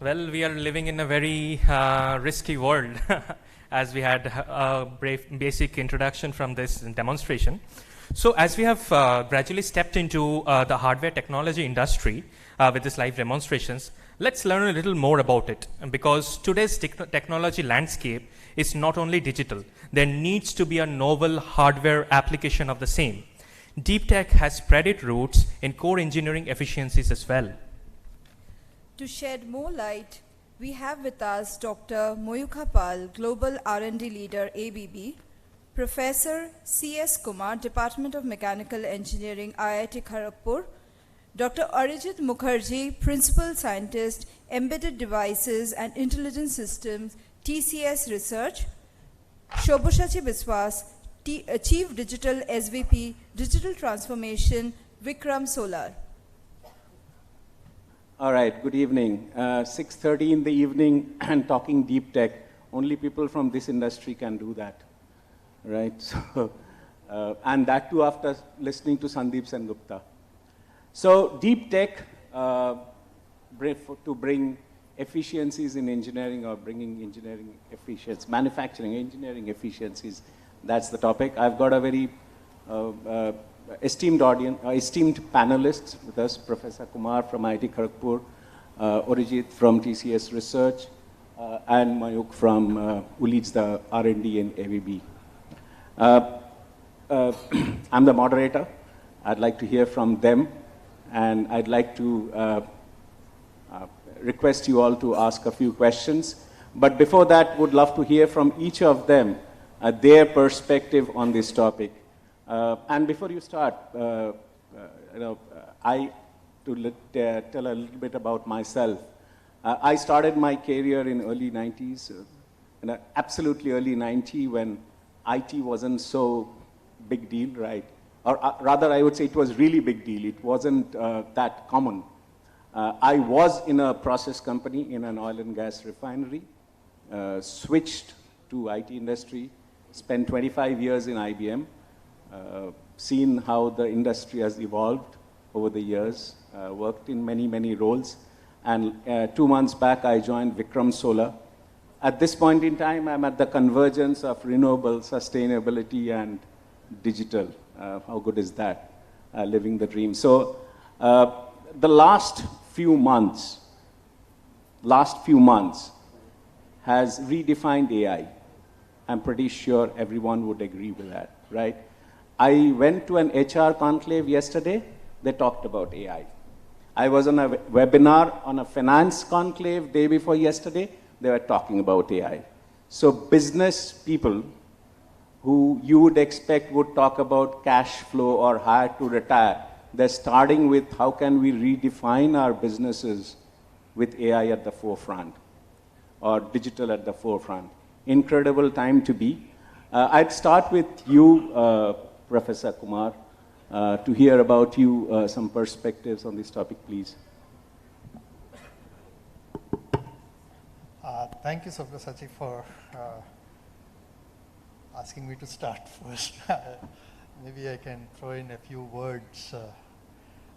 Well, we are living in a very risky world, as we had a basic introduction from this demonstration. So as we have gradually stepped into the hardware technology industry with these live demonstrations, let's learn a little more about it. Because today's technology landscape is not only digital, there needs to be a novel hardware application of the same. Deep tech has spread its roots in core engineering efficiencies as well. To shed more light, we have with us Dr. Mayukha Pal, Global R&D Leader, ABB, Professor C.S. Kumar, Department of Mechanical Engineering, IIT Kharagpur, Dr. Arijit Mukherjee, Principal Scientist, Embedded Devices and Intelligent Systems, TCS Research, Sabyasachi Biswas, Chief Digital SVP, Digital Transformation, Vikram Solar. All right, good evening. 6:30 in the evening and talking deep tech. Only people from this industry can do that, right? So, and that too after listening to Sandeep Sengupta. So deep tech to bring efficiencies in engineering or bringing engineering efficiencies, manufacturing engineering efficiencies, that's the topic. I've got a very esteemed audience, esteemed panelists with us, Professor Kumar from IIT Kharagpur, Arijit from TCS Research, and Mayukha from, who leads the R&D in ABB. I'm the moderator. I'd like to hear from them, and I'd like to request you all to ask a few questions. But before that, would love to hear from each of them their perspective on this topic. And before you start, tell a little bit about myself. I started my career in early 90s, in absolutely early 90 when IT wasn't so big deal, right? Or rather, I would say it was really big deal. It wasn't that common. I was in a process company in an oil and gas refinery, switched to IT industry, spent 25 years in IBM, seen how the industry has evolved over the years, worked in many, many roles. And 2 months back, I joined Vikram Solar. At this point in time, I'm at the convergence of renewable, sustainability, and digital. How good is that? Living the dream. So the last few months has redefined AI. I'm pretty sure everyone would agree with that, right? I went to an HR conclave yesterday. They talked about AI. I was on a webinar on a finance conclave day before yesterday. They were talking about AI. So business people who you would expect would talk about cash flow or hire to retire, they're starting with how can we redefine our businesses with AI at the forefront or digital at the forefront. Incredible time to be. I'd start with you, Professor Kumar, to hear about you, some perspectives on this topic, please. Thank you, Sabyasachi, for asking me to start first. Maybe I can throw in a few words.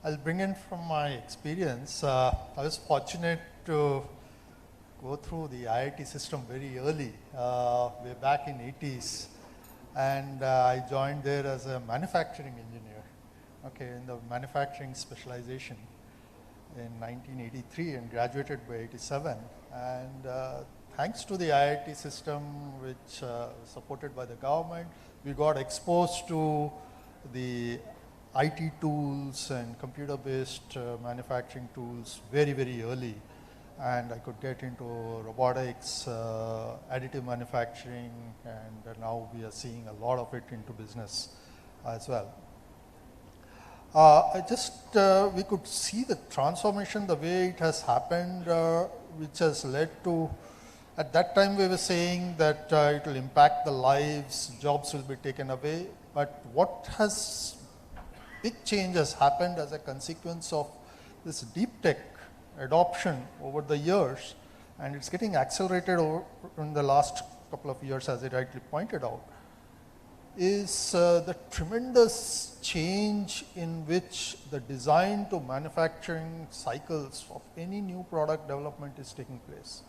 I'll bring in from my experience. I was fortunate to go through the IIT system very early, way back in 80s. And I joined there as a manufacturing engineer, in the manufacturing specialization in 1983 and graduated by 87. And thanks to the IIT system, which supported by the government, we got exposed to the IT tools and computer-based manufacturing tools very, very early. And I could get into robotics, additive manufacturing, and now we are seeing a lot of it into business as well. We could see the transformation, the way it has happened, which has led to, at that time we were saying that it will impact the lives, jobs will be taken away, but what has, big change has happened as a consequence of this deep tech adoption over the years, and it's getting accelerated in the last couple of years, as I rightly pointed out. is the tremendous change in which the design to manufacturing cycles of any new product development is taking place.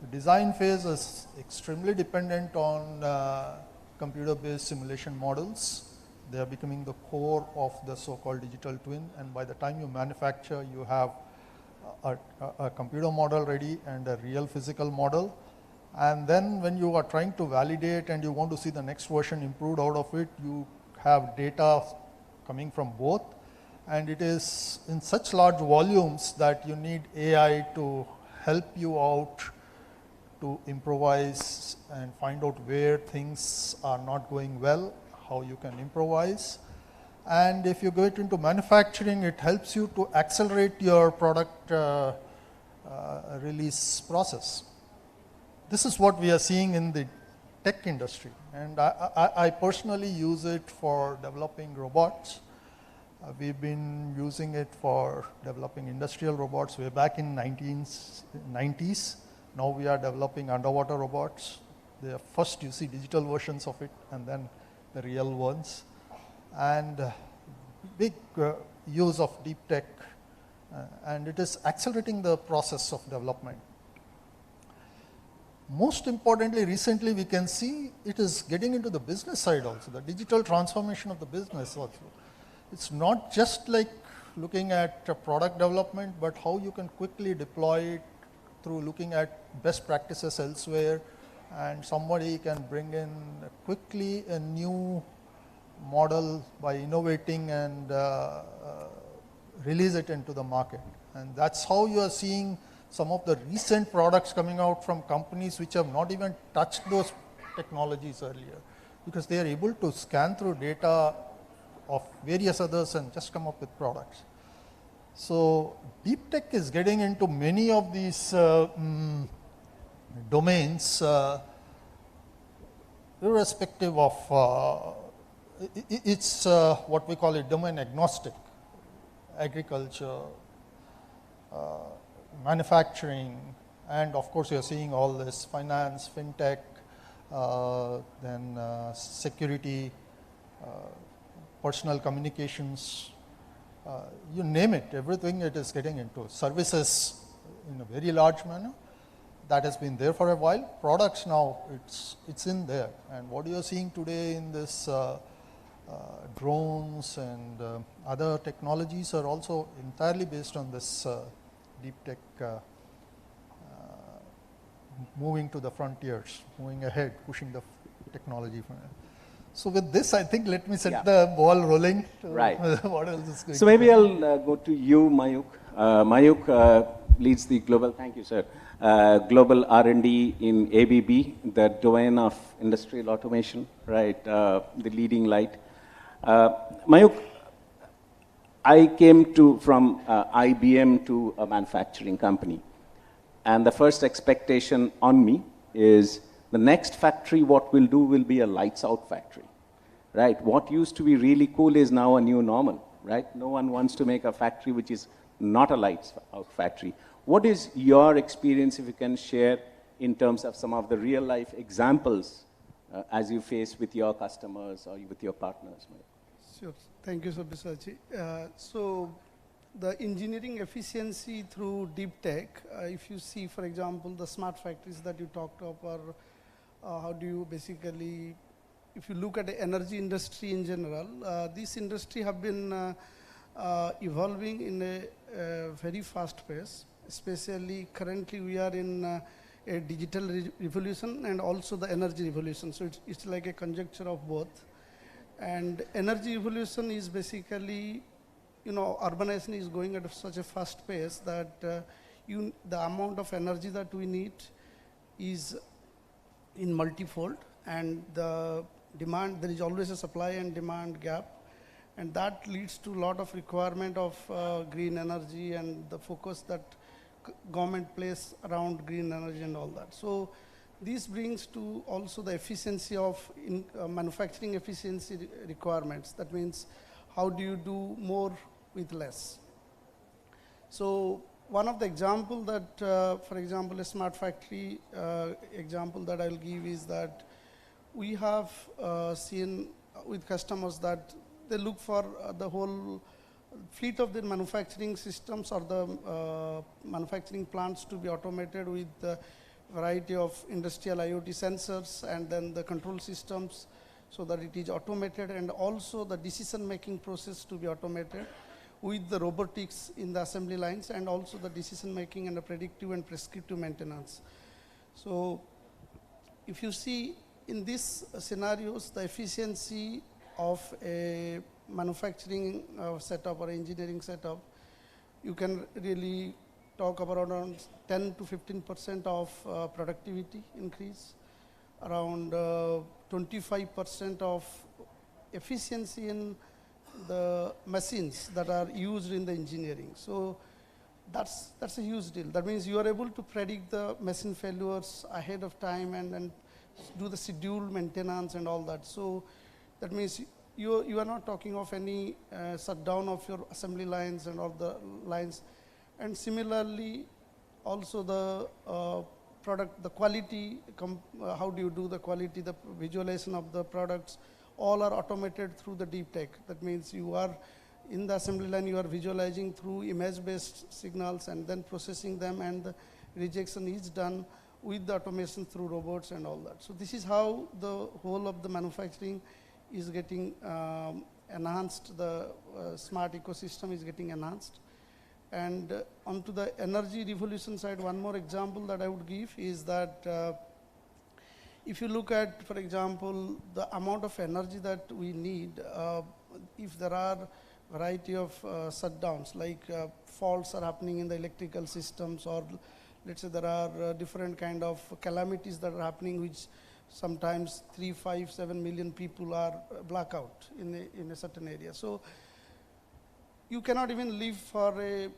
The design phase is extremely dependent on computer-based simulation models. They are becoming the core of the so-called digital twin, and by the time you manufacture, you have a computer model ready and a real physical model. And then when you are trying to validate and you want to see the next version improved out of it, you have data coming from both. And it is in such large volumes that you need AI to help you out to improvise and find out where things are not going well, how you can improvise. And if you get into manufacturing, it helps you to accelerate your product release process. This is what we are seeing in the tech industry, and I personally use it for developing robots. We've been using it for developing industrial robots way back in 1990s. Now we are developing underwater robots. First you see digital versions of it and then the real ones. And big use of deep tech, and it is accelerating the process of development. Most importantly, recently we can see it is getting into the business side also, the digital transformation of the business also. It's not just like looking at product development, but how you can quickly deploy it through looking at best practices elsewhere, and somebody can bring in quickly a new model by innovating and release it into the market. And that's how you are seeing some of the recent products coming out from companies which have not even touched those technologies earlier, because they are able to scan through data of various others and just come up with products. So deep tech is getting into many of these domains, irrespective of, it's what we call it domain agnostic, agriculture, manufacturing, and of course you're seeing all this finance, fintech, then security, personal communications, you name it, everything it is getting into. Services in a very large manner, that has been there for a while. Products now, it's in there. And what you're seeing today in this drones and other technologies are also entirely based on this deep tech moving to the frontiers, moving ahead, pushing the technology. So with this, I think let me set the ball rolling. Right. What else is going So maybe I'll go to you, Mayukha. Mayukha leads the global, thank you, sir, global R&D in ABB, the domain of industrial automation, right, the leading light. Mayukha, I came from IBM to a manufacturing company. And the first expectation on me is the next factory, what we'll do will be a lights out factory, right? What used to be really cool is now a new normal, right? No one wants to make a factory which is not a lights out factory. What is your experience, if you can share, in terms of some of the real life examples as you face with your customers or with your partners? Sure. Thank you, Sabyasachi. So the engineering efficiency through deep tech, if you see, for example, the smart factories that you talked of, or how do you basically, if you look at the energy industry in general, this industry have been evolving in a very fast pace. Especially currently we are in a digital revolution and also the energy revolution. So it's like a conjecture of both. And energy revolution is basically, you know, urbanization is going at such a fast pace that the amount of energy that we need is in multifold, and the demand, there is always a supply and demand gap, and that leads to a lot of requirement of green energy and the focus that government places around green energy and all that. So this brings to also the efficiency of manufacturing efficiency requirements. That means how do you do more with less? So one of the example that, for example, a smart factory example that I'll give is that we have seen with customers that they look for the whole fleet of their manufacturing systems or the manufacturing plants to be automated with a variety of industrial IoT sensors and then the control systems so that it is automated, and also the decision making process to be automated with the robotics in the assembly lines, and also the decision making and the predictive and prescriptive maintenance. So if you see in these scenarios, the efficiency of a manufacturing setup or engineering setup, you can really talk about around 10 to 15% of productivity increase, around 25% of efficiency in the machines that are used in the engineering. So that's a huge deal. That means you are able to predict the machine failures ahead of time and do the scheduled maintenance and all that. So that means you are not talking of any shutdown of your assembly lines and all the lines. And similarly, also the product, the quality, how do you do the quality, the visualization of the products, all are automated through the deep tech. That means you are in the assembly line, you are visualizing through image-based signals and then processing them, and the rejection is done with the automation through robots and all that. So this is how the whole of the manufacturing is getting enhanced, the smart ecosystem is getting enhanced. And onto the energy revolution side, one more example that I would give is that if you look at, for example, the amount of energy that we need, if there are variety of shutdowns, like faults are happening in the electrical systems, or let's say there are different kind of calamities that are happening, which sometimes 3, 5, 7 million people are blackout in a certain area. So you cannot even live for an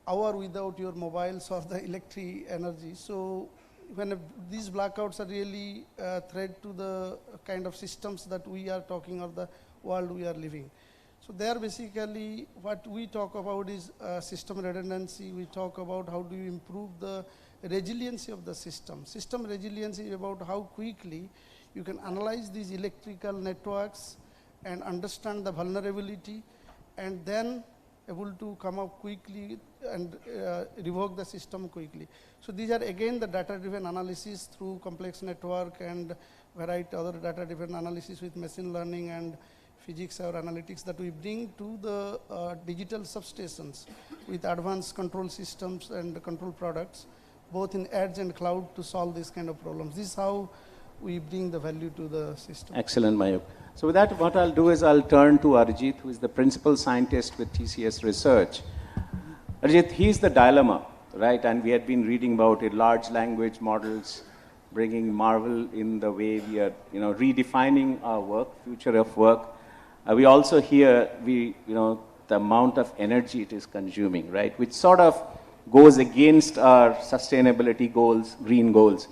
hour without your mobiles or the electric energy. So when these blackouts are really a threat to the kind of systems that we are talking, or the world we are living. So there basically what we talk about is system redundancy. We talk about how do you improve the resiliency of the system. System resiliency is about how quickly you can analyze these electrical networks and understand the vulnerability, and then able to come up quickly and revoke the system quickly. So these are again the data-driven analysis through complex network and variety other data-driven analysis with machine learning and physics or analytics that we bring to the digital substations with advanced control systems and control products, both in edge and cloud, to solve these kind of problems. This is how we bring the value to the system. Excellent, Mayukha. So with that, what I'll do is I'll turn to Arijit, who is the principal scientist with TCS Research. Arijit, he's the dilemma, right? And we had been reading about it, large language models bringing marvel in the way we are, redefining our work, future of work. We also hear the amount of energy it is consuming, right? Which sort of goes against our sustainability goals, green goals.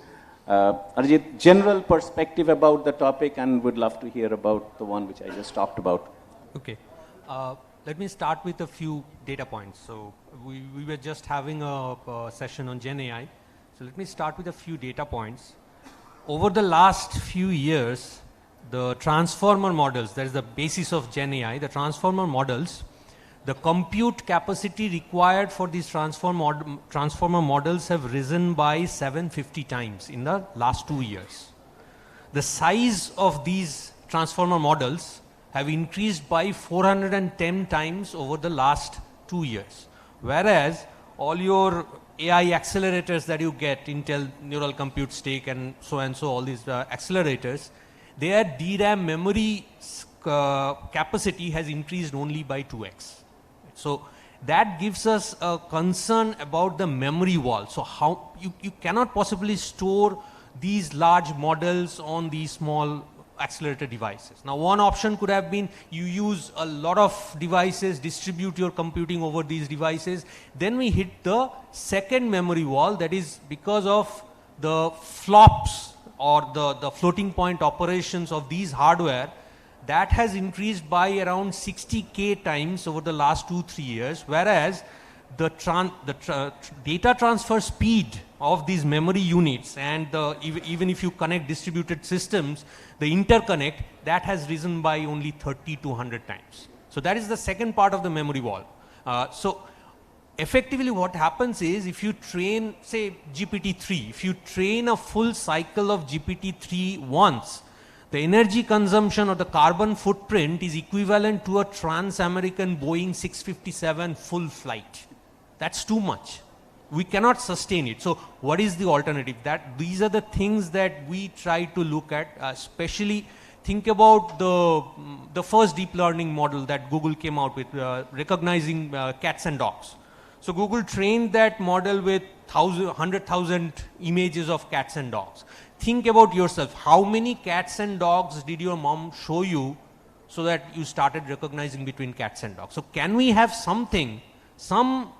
Arijit, general perspective about the topic, and would love to hear about the one which I just talked about. Okay. Let me start with a few data points. So we were just having a session on Gen AI. So let me start with a few data points. Over the last few years, the transformer models, that is the basis of Gen AI, the transformer models, the compute capacity required for these transformer models have risen by 750 times in the last 2 years. The size of these transformer models have increased by 410 times over the last 2 years. Whereas all your AI accelerators that you get, Intel Neural Compute Stack and so, all these accelerators, their DRAM memory capacity has increased only by 2x. So that gives us a concern about the memory wall. So how you cannot possibly store these large models on these small accelerator devices. Now one option could have been you use a lot of devices, distribute your computing over these devices. Then we hit the second memory wall, that is because of the flops or the floating point operations of these hardware. That has increased by around 60K times over the last 2-3 years, whereas the data transfer speed of these memory units and even if you connect distributed systems, the interconnect, that has risen by only 30 to 100 times. So that is the second part of the memory wall. So effectively what happens is, if you train, say, GPT-3, if you train a full cycle of GPT-3 once, the energy consumption or the carbon footprint is equivalent to a trans-American Boeing 657 full flight. That's too much. We cannot sustain it. So what is the alternative? These are the things that we try to look at, especially think about the first deep learning model that Google came out with, recognizing cats and dogs. So Google trained that model with 100,000 images of cats and dogs. Think about yourself. How many cats and dogs did your mom show you so that you started recognizing between cats and dogs? So can we have something, some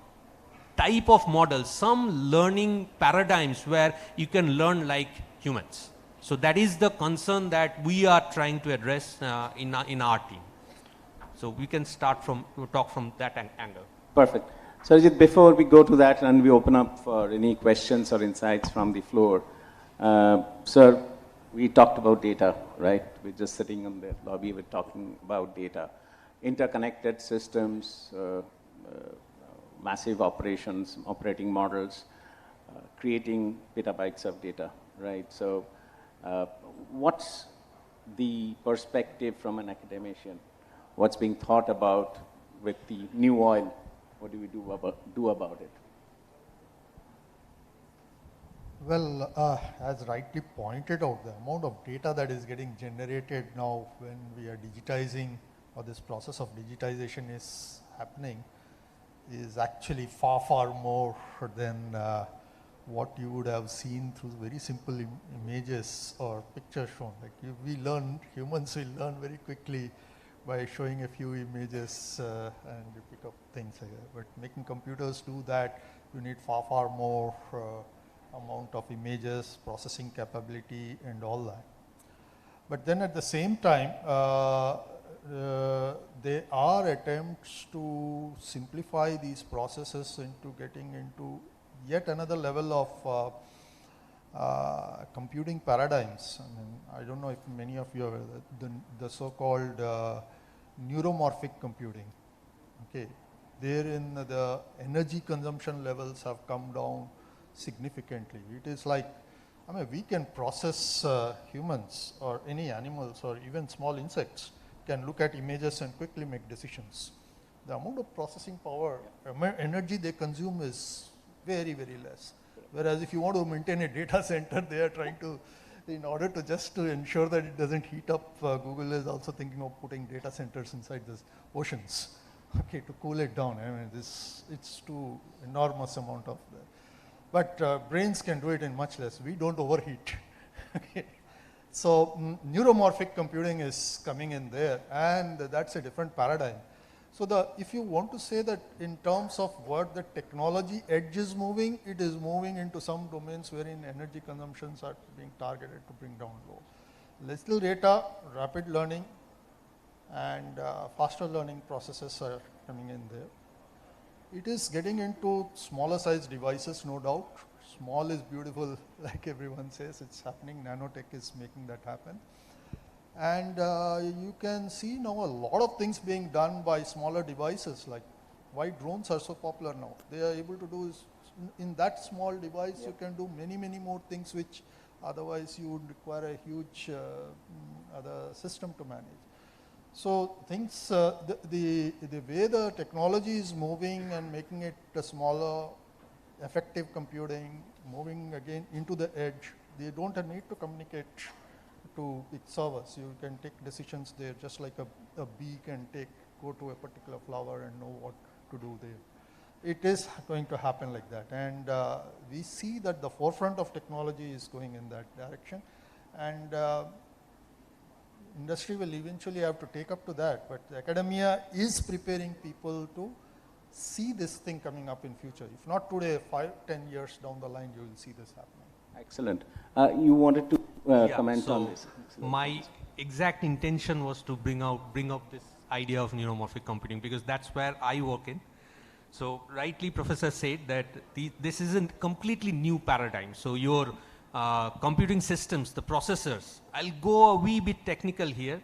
type of model, some learning paradigms where you can learn like humans? So that is the concern that we are trying to address in our team. So we can talk from that angle. Perfect. So Arijit, before we go to that and we open up for any questions or insights from the floor, sir, we talked about data, right? We're just sitting in the lobby, we're talking about data. Interconnected systems, massive operations, operating models, creating petabytes of data, right? So what's the perspective from an academician? What's being thought about with the new oil? What do we do about it? Well, as rightly pointed out, the amount of data that is getting generated now when we are digitizing, or this process of digitization is happening, is actually far, far more than what you would have seen through very simple images or pictures shown. Like humans will learn very quickly by showing a few images and you pick up things like that. But making computers do that, you need far, far more amount of images, processing capability and all that. But then at the same time, there are attempts to simplify these processes into getting into yet another level of computing paradigms. I don't know if many of you are the so-called neuromorphic computing. Okay, therein the energy consumption levels have come down significantly. It is like, we can process humans or any animals or even small insects can look at images and quickly make decisions. The amount of processing power, energy they consume is very, very less. Whereas if you want to maintain a data center, they are trying to, in order to just to ensure that it doesn't heat up, Google is also thinking of putting data centers inside the oceans, okay, to cool it down. It's too enormous amount of that. But brains can do it in much less. We don't overheat. Okay. So neuromorphic computing is coming in there, and that's a different paradigm. So if you want to say that in terms of what the technology edge is moving, it is moving into some domains wherein energy consumptions are being targeted to bring down low. Little data, rapid learning, and faster learning processes are coming in there. It is getting into smaller size devices, no doubt. Small is beautiful, like everyone says. It's happening. Nanotech is making that happen. And you can see now a lot of things being done by smaller devices, like why drones are so popular now. They are able to do is, in that small device, you can do many, many more things which otherwise you would require a huge other system to manage. So things, the way the technology is moving and making it a smaller, effective computing, moving again into the edge, they don't need to communicate to its servers. You can take decisions there just like a bee can go to a particular flower and know what to do there. It is going to happen like that. And we see that the forefront of technology is going in that direction. And industry will eventually have to take up to that. But academia is preparing people to see this thing coming up in future. If not today, 5, 10 years down the line, you will see this happening. Excellent. You wanted to comment on this? Excellent. My exact intention was to bring up this idea of neuromorphic computing, because that's where I work in. So rightly Professor said that this isn't completely new paradigm. So your computing systems, the processors, I'll go a wee bit technical here.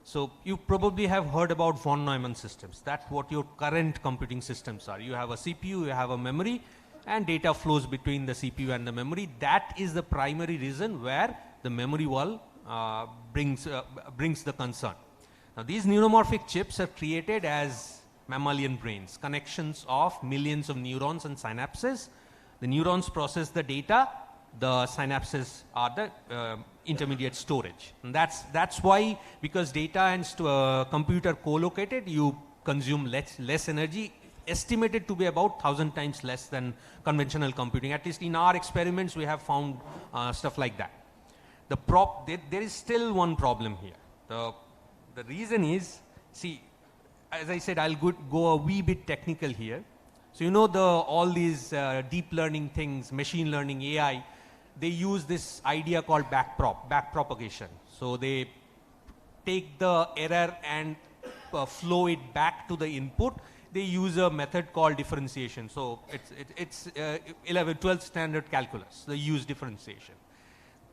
So you probably have heard about von Neumann systems. That's what your current computing systems are. You have a CPU, you have a memory, and data flows between the CPU and the memory. That is the primary reason where the memory wall brings the concern. Now these neuromorphic chips are created as mammalian brains, connections of millions of neurons and synapses. The neurons process the data, the synapses are the intermediate storage. And that's why, because data and computer co-located, you consume less energy, estimated to be about 1,000 times less than conventional computing. At least in our experiments, we have found stuff like that. There is still one problem here. The reason is, see, as I said, I'll go a wee bit technical here. So you know all these deep learning things, machine learning, AI, they use this idea called backpropagation. So they take the error and flow it back to the input. They use a method called differentiation. So it's 12th standard calculus. They use differentiation.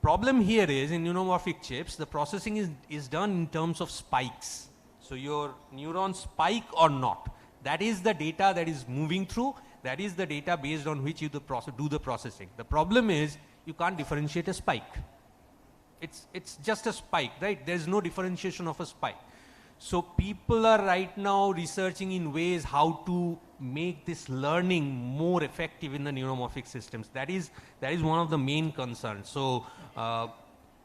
Problem here is, in neuromorphic chips, the processing is done in terms of spikes. So your neurons spike or not. That is the data that is moving through. That is the data based on which you do the processing. The problem is, you can't differentiate a spike. It's just a spike, right? There's no differentiation of a spike. So people are right now researching in ways how to make this learning more effective in the neuromorphic systems. That is one of the main concerns. So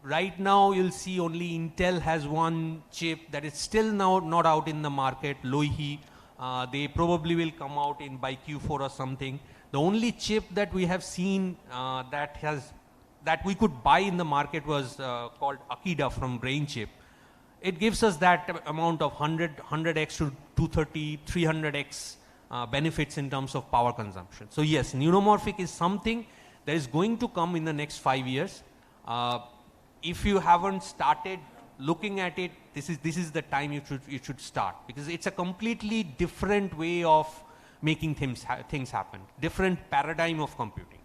right now you'll see only Intel has one chip that is still now not out in the market, Loihi. They probably will come out by Q4 or something. The only chip that we have seen that we could buy in the market was called Akida from BrainChip. It gives us that amount of 100x to 230, 300x benefits in terms of power consumption. So yes, neuromorphic is something that is going to come in the next 5 years. If you haven't started looking at it, this is the time you should start, because it's a completely different way of making things happen, different paradigm of computing.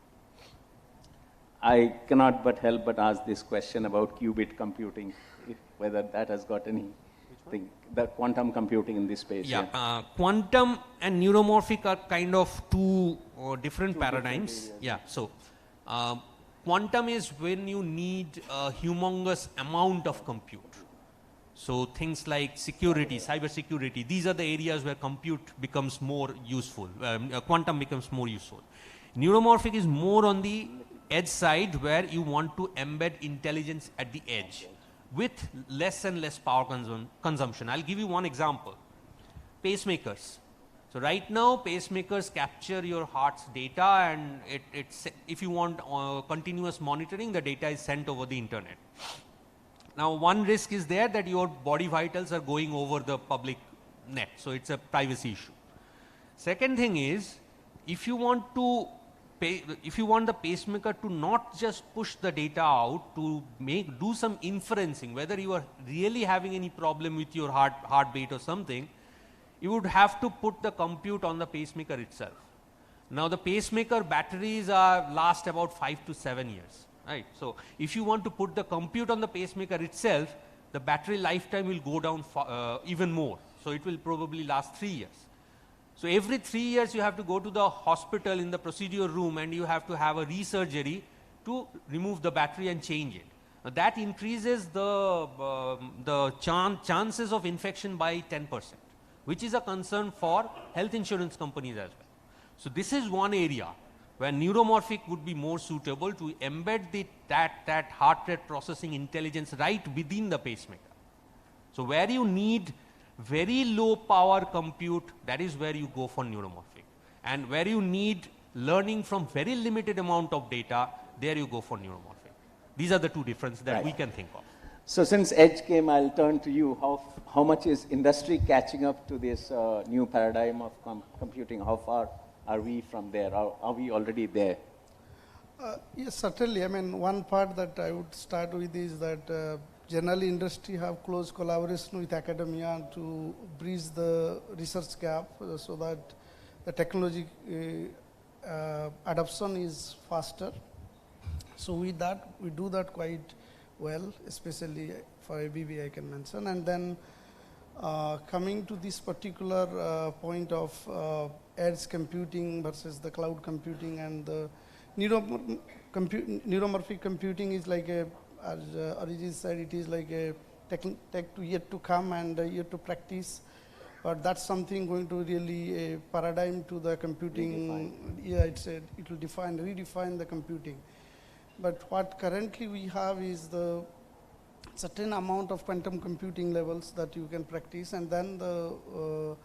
I cannot but help but ask this question about qubit computing, whether that has got anything, the quantum computing in this space. Yeah, quantum and neuromorphic are kind of two different paradigms. Yeah, so quantum is when you need a humongous amount of compute. So things like security, cyber security, these are the areas where compute becomes more useful, quantum becomes more useful. Neuromorphic is more on the edge side, where you want to embed intelligence at the edge with less and less power consumption. I'll give you one example. Pacemakers. So right now, pacemakers capture your heart's data, and if you want continuous monitoring, the data is sent over the internet. Now, one risk is there that your body vitals are going over the public net. So it's a privacy issue. Second thing is, if you want the pacemaker to not just push the data out, to do some inferencing, whether you are really having any problem with your heartbeat or something, you would have to put the compute on the pacemaker itself. Now the pacemaker batteries last about 5 to 7 years, right? So if you want to put the compute on the pacemaker itself, the battery lifetime will go down even more. So it will probably last 3 years. So every 3 years you have to go to the hospital in the procedure room, and you have to have a resurgery to remove the battery and change it. Now that increases the chances of infection by 10%, which is a concern for health insurance companies as well. So this is one area where neuromorphic would be more suitable to embed that heart rate processing intelligence right within the pacemaker. So where you need very low power compute, that is where you go for neuromorphic. And where you need learning from very limited amount of data, there you go for neuromorphic. These are the two differences that we can think of. So since Edge came, I'll turn to you. How much is industry catching up to this new paradigm of computing? How far are we from there? Are we already there? Yes, certainly. I mean, one part that I would start with is that generally industry have close collaboration with academia to bridge the research gap so that the technology adoption is faster. So with that, we do that quite well, especially for ABB I can mention. And then coming to this particular point of edge computing versus the cloud computing, and the neuromorphic computing is like a, as Arijit said, it is like a tech yet to come and yet to practice. But that's something going to really a paradigm to the computing. Yeah, it will redefine the computing. But what currently we have is the certain amount of quantum computing levels that you can practice, and then the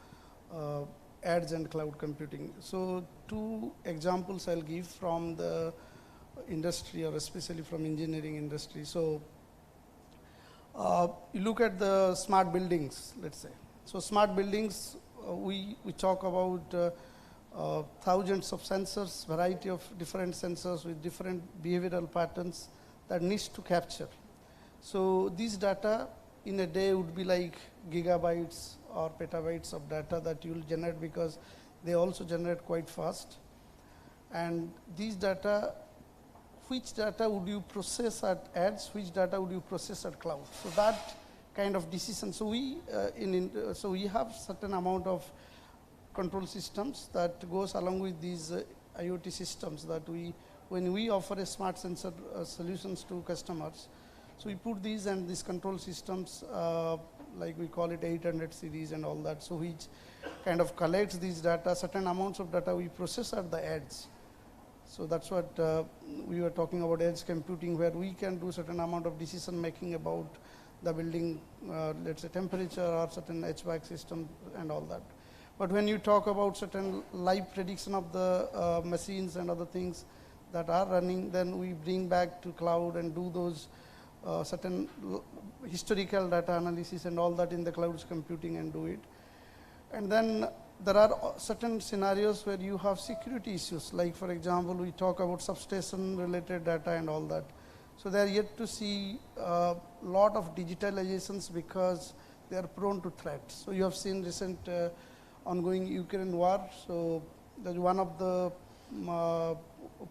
edge and cloud computing. So two examples I'll give from the industry, or especially from engineering industry. So you look at the smart buildings, let's say. So smart buildings, we talk about thousands of sensors, variety of different sensors with different behavioral patterns that needs to capture. So these data in a day would be like gigabytes or petabytes of data that you will generate, because they also generate quite fast. And these data, which data would you process at edge, which data would you process at cloud? So that kind of decision. So we so we have certain amount of control systems that goes along with these IoT systems that when we offer a smart sensor solutions to customers, so we put these and these control systems, like we call it 800 series and all that, so which kind of collects these data, certain amounts of data we process at the edge. So that's what we were talking about, edge computing, where we can do certain amount of decision making about the building, let's say temperature or certain HVAC system and all that. But when you talk about certain live prediction of the machines and other things that are running, then we bring back to cloud and do those certain historical data analysis and all that in the cloud computing and do it. And then there are certain scenarios where you have security issues, like for example, we talk about substation related data and all that. So they are yet to see a lot of digitalizations because they are prone to threats. So you have seen recent ongoing Ukraine war. So that one of the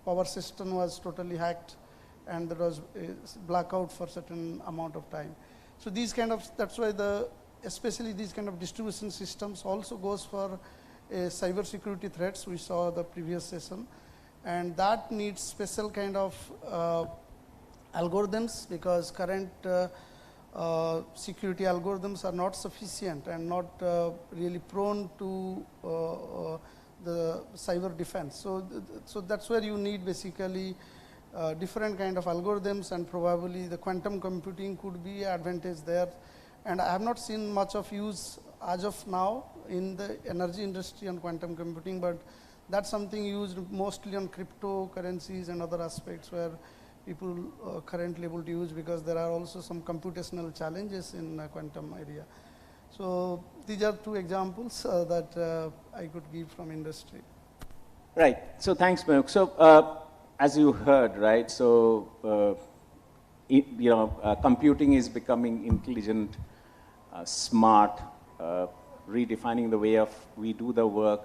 power system was totally hacked, and there was a blackout for certain amount of time. So these kind of, that's why especially these kind of distribution systems also goes for cyber security threats. We saw the previous session, and that needs special kind of algorithms, because current security algorithms are not sufficient and not really prone to the cyber defense. So that's where you need basically different kind of algorithms, and probably the quantum computing could be an advantage there. And I have not seen much of use as of now in the energy industry on quantum computing, but that's something used mostly on cryptocurrencies and other aspects where people currently able to use, because there are also some computational challenges in quantum area. So these are two examples that I could give from industry. Right. So thanks, Mayukha. So as you heard, right? So computing is becoming intelligent, smart, redefining the way of we do the work,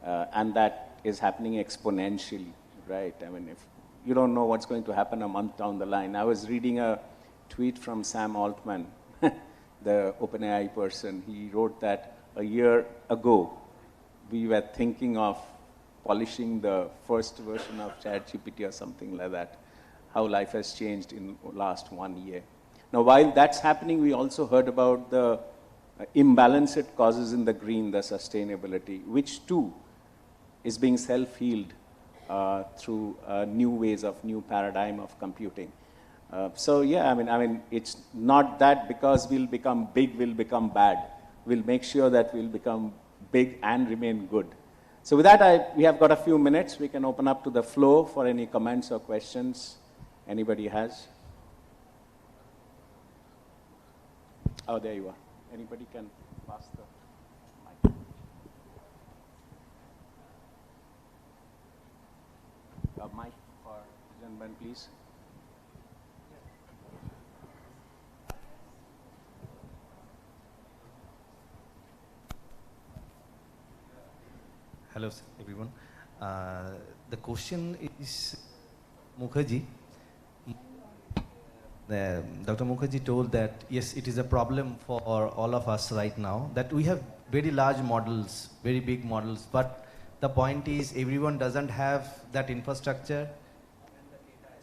and that is happening exponentially, right? I mean, if you don't know what's going to happen a month down the line. I was reading a tweet from Sam Altman, the OpenAI person. He wrote that a year ago, we were thinking of polishing the first version of ChatGPT or something like that. How life has changed in the last 1 year. Now, while that's happening, we also heard about the imbalance it causes in the green, the sustainability, which too is being self-healed through new ways of new paradigm of computing. So yeah, I mean, it's not that because we'll become big, we'll become bad. We'll make sure that we'll become big and remain good. So with that, we have got a few minutes. We can open up to the floor for any comments or questions anybody has. Oh, there you are. Anybody can pass the mic. A mic for the gentleman, please. Hello, everyone. The question is Mukherjee. Dr. Mukherjee told that, yes, it is a problem for all of us right now, that we have very large models, very big models, but the point is everyone doesn't have that infrastructure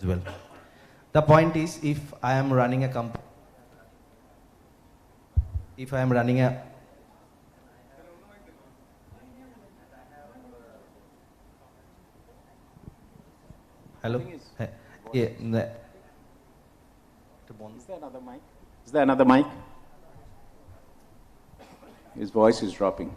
as well. The point is, if I am running a company, if I am running a hello? Yeah. Is there another mic? Is there another mic? His voice is dropping.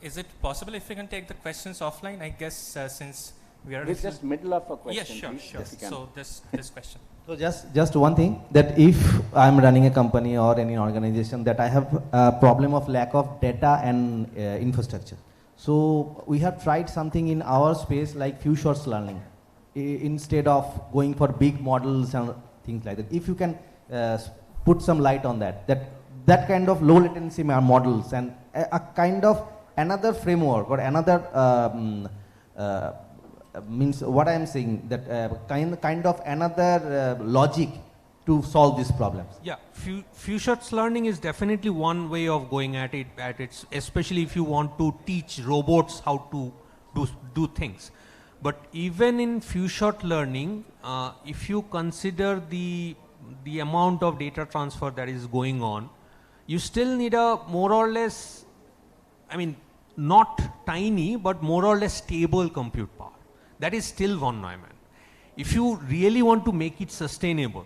Is it possible if we can take the questions offline? I guess since we are... It's just middle of a question. Yes, sure, please, sure. if you can. So this question. So just one thing, that if I'm running a company or any organization, that I have a problem of lack of data and infrastructure. So we have tried something in our space like few shots learning, instead of going for big models and things like that. If you can put some light on that kind of low latency models and a kind of another framework or another means what I am saying, that kind of another logic to solve these problems. Yeah, few shots learning is definitely one way of going at it, especially if you want to teach robots how to do things. But even in few shot learning, if you consider the amount of data transfer that is going on, you still need a more or less, I mean, not tiny, but more or less stable compute power. That is still von Neumann. If you really want to make it sustainable,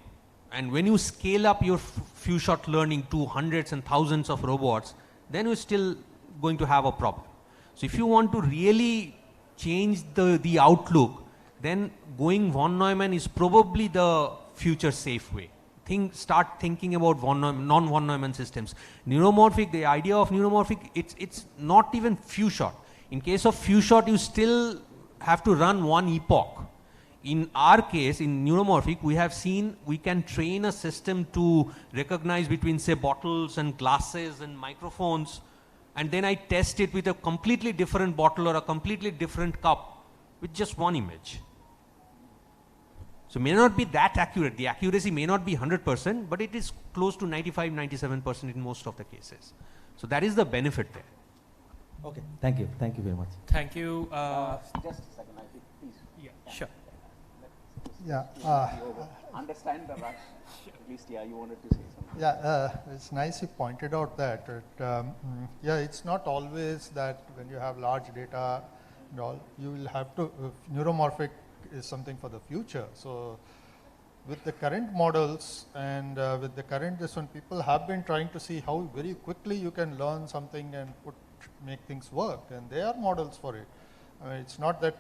and when you scale up your few shot learning to hundreds and thousands of robots, then you're still going to have a problem. So if you want to really change the outlook, then going von Neumann is probably the future safe way. Start thinking about non-von Neumann systems. Neuromorphic, the idea of neuromorphic, it's not even few shot. In case of few shot, you still have to run one epoch. In our case, in neuromorphic, we have seen we can train a system to recognize between, say, bottles and glasses and microphones, and then I test it with a completely different bottle or a completely different cup with just one image. So it may not be that accurate. The accuracy may not be 100%, but it is close to 95, 97% in most of the cases. So that is the benefit there. Okay, thank you. Thank you very much. Thank you. Just a second, I think, please. Yeah, sure. Yeah. Understand the rush. At least, yeah, you wanted to say something. Yeah, it's nice you pointed out that. Yeah, it's not always that when you have large data and all, you will have to, neuromorphic is something for the future. So with the current models and with the current this one, people have been trying to see how very quickly you can learn something and make things work, and there are models for it. I mean, it's not that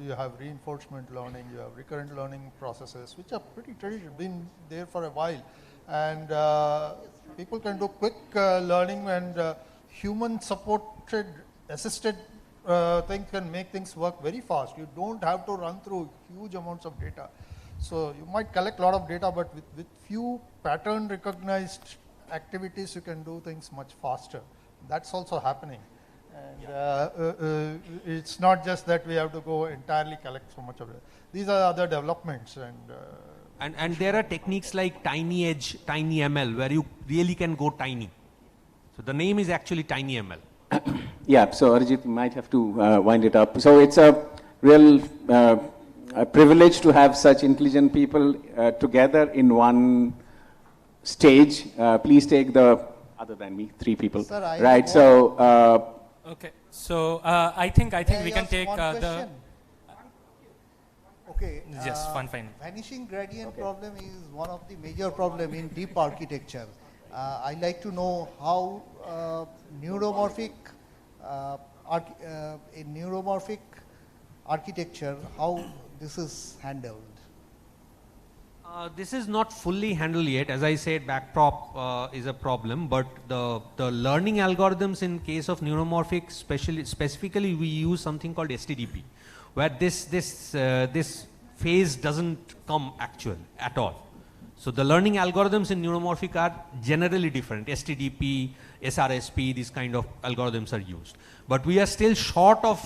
you have reinforcement learning, you have recurrent learning processes, which are pretty traditional, been there for a while, and people can do quick learning, and human supported, assisted things can make things work very fast. You don't have to run through huge amounts of data. So you might collect a lot of data, but with few pattern recognized activities, you can do things much faster. That's also happening. And it's not just that we have to go entirely collect so much of it. These are other developments. And there are techniques like tiny edge, tiny ML, where you really can go tiny. So the name is actually tiny ML. Yeah, so Arijit, you might have to wind it up. So it's a real a privilege to have such intelligent people together in one stage. Please take the, other than me, 3 people. Sir, I right, so... Okay, so I think we can take the... Okay. Yes, one final. Vanishing gradient problem is one of the major problem in deep architecture. I like to know how neuromorphic architecture, how this is handled. This is not fully handled yet. As I said, backprop is a problem, but the learning algorithms in case of neuromorphic, specifically we use something called STDP, where this phase doesn't come actual at all. So the learning algorithms in neuromorphic are generally different. STDP, SRSP, these kind of algorithms are used. But we are still short of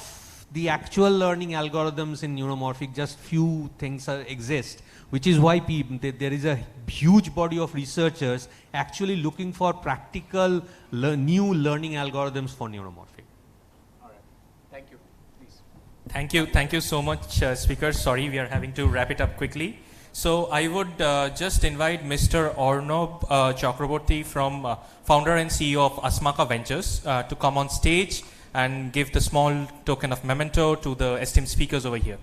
the actual learning algorithms in neuromorphic, just few things exist, which is why there is a huge body of researchers actually looking for practical new learning algorithms for neuromorphic. All right. Thank you. Please. Thank you so much, speakers. Sorry, we are having to wrap it up quickly. So I would just invite Mr. Arnob Chakraborty from founder and CEO of Asmaka Ventures to come on stage and give the small token of memento to the esteemed speakers over here.